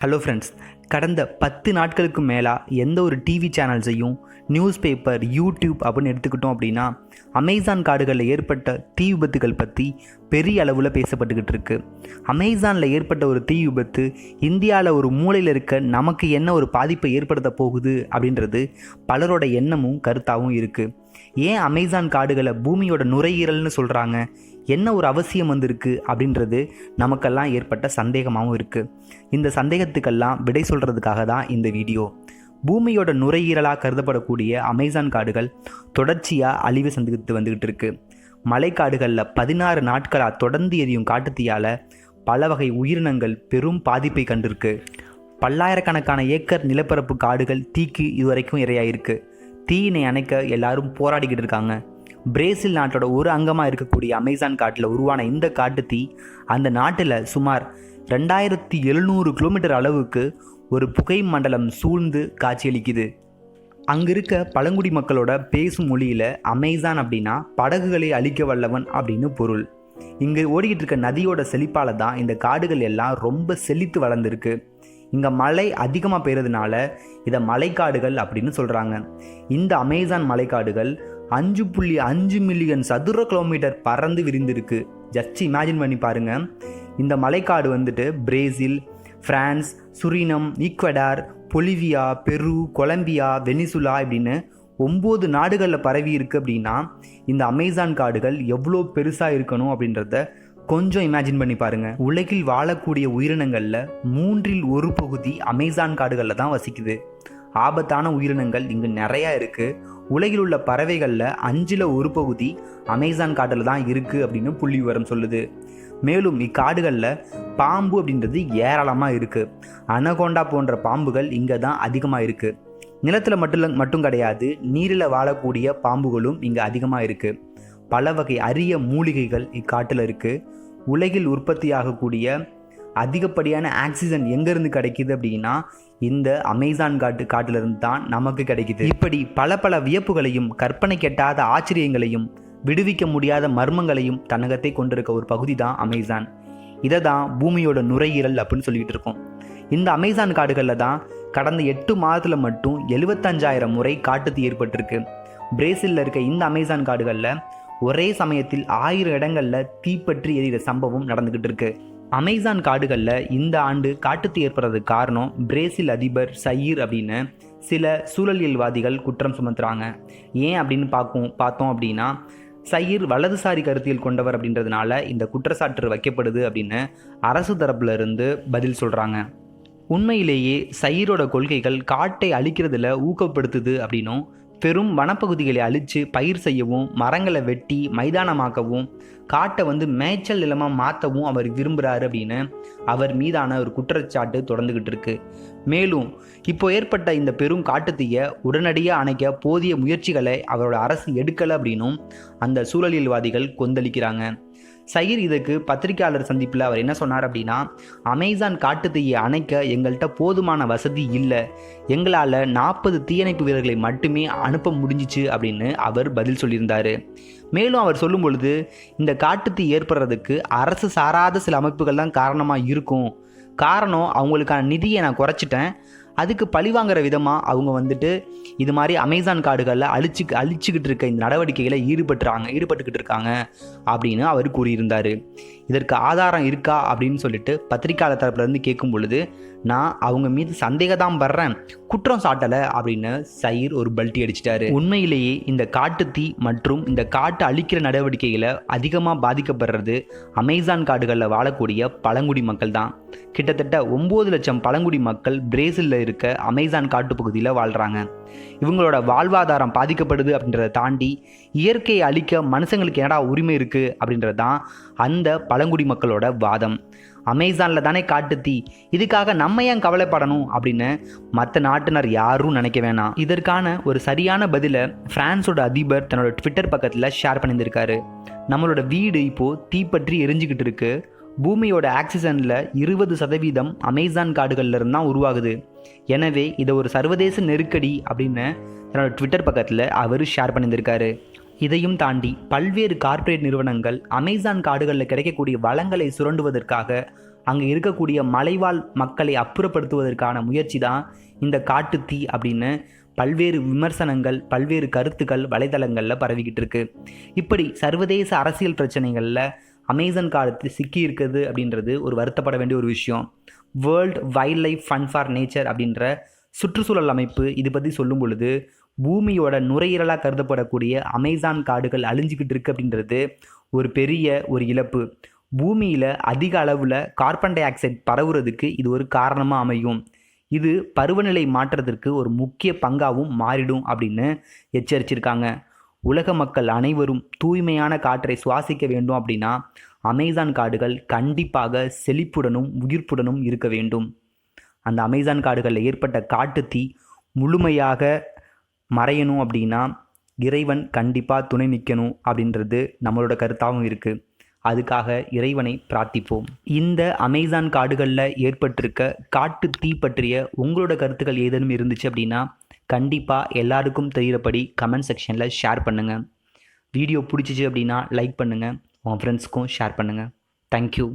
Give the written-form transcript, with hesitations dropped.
Hello friends, கடந்த 10 நாட்களுக்கு மேலாக எந்த ஒரு டிவி சேனல்ஸையும் நியூஸ் பேப்பர், யூடியூப் அப்படின்னு எடுத்துக்கிட்டோம் அப்படின்னா அமேசான் காடுகளில் ஏற்பட்ட தீ விபத்துகள் பற்றி பெரிய அளவில் பேசப்பட்டுக்கிட்டு இருக்கு. அமேசானில் ஏற்பட்ட ஒரு தீ விபத்து இந்தியாவில் ஒரு மூலையில் இருக்க நமக்கு என்ன ஒரு பாதிப்பை ஏற்படுத்த போகுது அப்படின்றது பலரோட எண்ணமும் கருத்தாகவும் இருக்குது. ஏன் அமேசான் காடுகளை பூமியோட நுரையீரல்னு சொல்கிறாங்க, என்ன ஒரு அவசியம் வந்திருக்கு அப்படின்றது நமக்கெல்லாம் ஏற்பட்ட சந்தேகமாகவும் இருக்குது. இந்த சந்தேகத்துக்கெல்லாம் விடை சொல்கிறதுக்காக தான் இந்த வீடியோ. பூமியோட நுரையீரலாக கருதப்படக்கூடிய அமேசான் காடுகள் தொடர்ச்சியாக அழிவு சந்தித்து வந்துக்கிட்டு இருக்கு. மலைக்காடுகளில் 16 நாட்களாக தொடர்ந்து எரியும் காட்டுத்தீயால் பல வகை உயிரினங்கள் பெரும் பாதிப்பை கண்டிருக்கு. பல்லாயிரக்கணக்கான ஏக்கர் நிலப்பரப்பு காடுகள் தீக்கு இதுவரைக்கும் இரையாயிருக்கு. தீயினை அணைக்க எல்லாரும் போராடிக்கிட்டு இருக்காங்க. பிரேசில் நாட்டோட ஒரு அங்கமாக இருக்கக்கூடிய அமேசான் காட்டில் உருவான இந்த காட்டுத்தீ அந்த நாட்டில் சுமார் 2700 கிலோமீட்டர் அளவுக்கு ஒரு புகை மண்டலம் சூழ்ந்து காட்சியளிக்குது. அங்கே இருக்க பழங்குடி மக்களோட பேசும் மொழியில் அமேசான் அப்படின்னா படகுகளை அழிக்க வல்லவன் அப்படின்னு பொருள். இங்கே ஓடிக்கிட்டு இருக்க நதியோட செழிப்பால் தான் இந்த காடுகள் எல்லாம் ரொம்ப செழித்து வளர்ந்துருக்கு. இங்கே மழை அதிகமாக பெய்யறதுனால இதை மலைக்காடுகள் அப்படின்னு சொல்கிறாங்க. இந்த அமேசான் மலைக்காடுகள் 5.5 மில்லியன் சதுர கிலோமீட்டர் பறந்து விரிந்திருக்கு. ஜஸ்ட் இமேஜின் பண்ணி பாருங்கள். இந்த மலைக்காடு வந்துட்டு பிரேசில், பிரான்ஸ், சுரினம், ஈக்வடார், பொலிவியா, பெரு, கொலம்பியா, வெனிசுலா இப்படின்னு 9 நாடுகளில் பரவி இருக்குது. அப்படின்னா இந்த அமேசான் காடுகள் எவ்வளோ பெருசாக இருக்கணும் அப்படின்றத கொஞ்சம் இமேஜின் பண்ணி பாருங்கள். உலகில் வாழக்கூடிய உயிரினங்களில் 1/3 பகுதி அமேசான் காடுகளில் தான் வசிக்குது. ஆபத்தான உயிரினங்கள் இங்கு நிறையா இருக்குது. உலகில் உள்ள பறவைகளில் 1/5 பகுதி அமேசான் காட்டில் தான் இருக்குது அப்படின்னு புள்ளி விவரம் சொல்லுது. மேலும் இக்காடுகளில் பாம்பு அப்படின்றது ஏராளமாக இருக்குது. அனகோண்டா போன்ற பாம்புகள் இங்கே தான் அதிகமாக இருக்குது. நிலத்தில் மட்டும் கிடையாது, நீரில் வாழக்கூடிய பாம்புகளும் இங்கே அதிகமாக இருக்குது. பல வகை அரிய மூலிகைகள் இக்காட்டில் இருக்குது. உலகில் உற்பத்தியாகக்கூடிய அதிகப்படியான ஆக்சிஜன் எங்கேருந்து கிடைக்கிது அப்படின்னா இந்த அமேசான் காட்டிலிருந்து தான் நமக்கு கிடைக்கிது. இப்படி பல வியப்புகளையும் கற்பனை கெட்டாத ஆச்சரியங்களையும் விடுவிக்க முடியாத மர்மங்களையும் தன்னகத்தை கொண்டிருக்க ஒரு பகுதி தான் அமேசான். இதை தான் பூமியோட நுரையீரல் அப்படின்னு சொல்லிட்டு இருக்கோம். இந்த அமேசான் காடுகளில் தான் கடந்த 8 மாதத்தில் மட்டும் 75,000 முறை காட்டுத்தீ ஏற்பட்டிருக்கு. பிரேசிலில் இருக்க இந்த அமேசான் காடுகளில் ஒரே சமயத்தில் 1000 இடங்களில் தீப்பற்றி எரிகிற சம்பவம் நடந்துக்கிட்டு இருக்கு. அமேசான் காடுகளில் இந்த ஆண்டு காட்டுத்தீ ஏற்படுறதுக்கு காரணம் பிரேசில் அதிபர் சயீர் அப்படின்னு சில சூழலியல்வாதிகள் குற்றம் சுமத்துறாங்க. ஏன் அப்படின்னு பார்த்தோம் அப்படின்னா சயீர் வலதுசாரி கருத்தியல் கொண்டவர் அப்படின்றதுனால இந்த குற்றச்சாட்டு வைக்கப்படுது அப்படின்னு அரசு தரப்புல இருந்து பதில் சொல்கிறாங்க. உண்மையிலேயே சயீரோட கொள்கைகள் காட்டை அழிக்கிறதுல ஊக்கப்படுத்துது அப்படின்னும் பெரும் வனப்பகுதிகளை அழித்து பயிர் செய்யவும், மரங்களை வெட்டி மைதானமாக்கவும், காட்டை மேய்ச்சல் நிலமாக மாற்றவும் அவர் விரும்புகிறாரு அப்படின்னு அவர் மீதான ஒரு குற்றச்சாட்டு தொடர்ந்துக்கிட்டு இருக்கு. மேலும் இப்போ ஏற்பட்ட இந்த பெரும் காட்டுத்தீயை உடனடியாக அணைக்க போதிய முயற்சிகளை அவரோட அரசு எடுக்கலை அப்படின்னும் அந்த சூழலியல்வாதிகள் கொந்தளிக்கிறாங்க. சயீர் இதுக்கு பத்திரிகையாளர் சந்திப்பில் அவர் என்ன சொன்னார் அப்படின்னா, அமேசான் காட்டுத்தீயை அணைக்க எங்கள்கிட்ட போதுமான வசதி இல்லை, எங்களால் 40 தீயணைப்பு வீரர்களை மட்டுமே அனுப்ப முடிஞ்சிச்சு அப்படின்னு அவர் பதில் சொல்லியிருந்தார். மேலும் அவர் சொல்லும் பொழுது இந்த காட்டுத்தீ ஏற்படுறதுக்கு அரசு சாராத சில அமைப்புகள் தான் காரணமாக இருக்கும். காரணம் அவங்களுக்கான நிதியை நான் குறைச்சிட்டேன், அதுக்கு பழிவாங்கிற விதமாக அவங்க இது மாதிரி அமேசான் காடுகளில் அழிச்சுக்கிட்டு இருக்க இந்த நடவடிக்கைகளை ஈடுபட்டுக்கிட்டு இருக்காங்க அப்படின்னு அவர் கூறியிருந்தார். இதற்கு ஆதாரம் இருக்கா அப்படின்னு சொல்லிட்டு பத்திரிகையாளர் தரப்புலேருந்து கேட்கும் பொழுது, நான் அவங்க மீது சந்தேகத்தான் படுறேன், குற்றம் சாட்டலை அப்படின்னு சயீர் ஒரு பல்ட்டி அடிச்சிட்டாரு. உண்மையிலேயே இந்த காட்டுத்தீ மற்றும் இந்த காட்டு அழிக்கிற நடவடிக்கைகளை அதிகமாக பாதிக்கப்படுறது அமேசான் காடுகளில் வாழக்கூடிய பழங்குடி மக்கள் தான். கிட்டத்தட்ட 9 லட்சம் பழங்குடி மக்கள் பிரேசிலில் இருக்க அமேசான் காட்டுப்பகுதியில் வாழ்கிறாங்க. இவங்களோட வாழ்வாதாரம் பாதிக்கப்படுது அப்படின்றத தாண்டி இயற்கையை அழிக்க மனுஷங்களுக்கு என்னடா உரிமை இருக்குது அப்படின்றது தான் அந்த பழங்குடி மக்களோட வாதம். அமேசானில் தானே காட்டுத்தீ, இதுக்காக நம்ம ஏன் கவலைப்படணும் அப்படின்னு மற்ற நாட்டினர் யாரும் நினைக்க வேணாம். இதற்கான ஒரு சரியான பதிலை பிரான்ஸோட அதிபர் தன்னோட ட்விட்டர் பக்கத்தில் ஷேர் பண்ணியிருந்திருக்காரு. நம்மளோட வீடு இப்போது தீப்பற்றி எரிஞ்சுக்கிட்டு இருக்கு. பூமியோட ஆக்சிஜனில் 20% அமேசான் காடுகளில் இருந்து தான் உருவாகுது. எனவே இதை ஒரு சர்வதேச நெருக்கடி அப்படின்னு தன்னோட ட்விட்டர் பக்கத்தில் அவர் ஷேர் பண்ணியிருந்திருக்காரு. இதையும் தாண்டி பல்வேறு கார்ப்பரேட் நிறுவனங்கள் அமேசான் காடுகளில் கிடைக்கக்கூடிய வளங்களை சுரண்டுவதற்காக அங்கே இருக்கக்கூடிய மலைவாழ் மக்களை அப்புறப்படுத்துவதற்கான முயற்சி தான் இந்த காட்டுத்தீ அப்படின்னு பல்வேறு விமர்சனங்கள், பல்வேறு கருத்துக்கள் வலைதளங்களில் பரவிக்கிட்டு இருக்கு. இப்படி சர்வதேச அரசியல் பிரச்சனைகளில் அமேசான் காடு சிக்கி இருக்குது அப்படின்றது ஒரு வருத்தப்பட வேண்டிய ஒரு விஷயம். World wild life fund for nature அப்படின்ற சுற்றுச்சூழல் அமைப்பு இது பற்றி சொல்லும் பொழுது பூமியோட நுரையீரலாக கருதப்படக்கூடிய அமேசான் காடுகள் அழிஞ்சிக்கிட்டு இருக்கு அப்படின்றது ஒரு பெரிய ஒரு இழப்பு. பூமியில் அதிக அளவில் கார்பன் டை ஆக்சைடு பரவுறதுக்கு இது ஒரு காரணமாக அமையும். இது பருவநிலை மாற்றத்திற்கு ஒரு முக்கிய பங்காகவும் மாறிடும் அப்படின்னு எச்சரிச்சிருக்காங்க. உலக மக்கள் அனைவரும் தூய்மையான காற்றை சுவாசிக்க வேண்டும் அப்படின்னா அமேசான் காடுகள் கண்டிப்பாக செழிப்புடனும் உயிர்ப்புடனும் இருக்க வேண்டும். அந்த அமேசான் காடுகளில் ஏற்பட்ட காட்டுத்தீ முழுமையாக மறையணும் அப்படின்னா இறைவன் கண்டிப்பாக துணை நிற்கணும் அப்படின்றது நம்மளோட கருத்தாகவும் இருக்குது. அதுக்காக இறைவனை பிரார்த்திப்போம். இந்த அமேசான் காடுகளில் ஏற்பட்டிருக்க காட்டு தீ பற்றிய உங்களோட கருத்துக்கள் ஏதேனும் இருந்துச்சு அப்படின்னா கண்டிப்பாக எல்லாருக்கும் தெரிகிறபடி கமெண்ட் செக்ஷனில் ஷேர் பண்ணுங்கள். வீடியோ பிடிச்சிச்சு அப்படின்னா லைக் பண்ணுங்கள், உங்கள் ஃப்ரெண்ட்ஸ்க்கும் ஷேர் பண்ணுங்கள். தேங்க்யூ.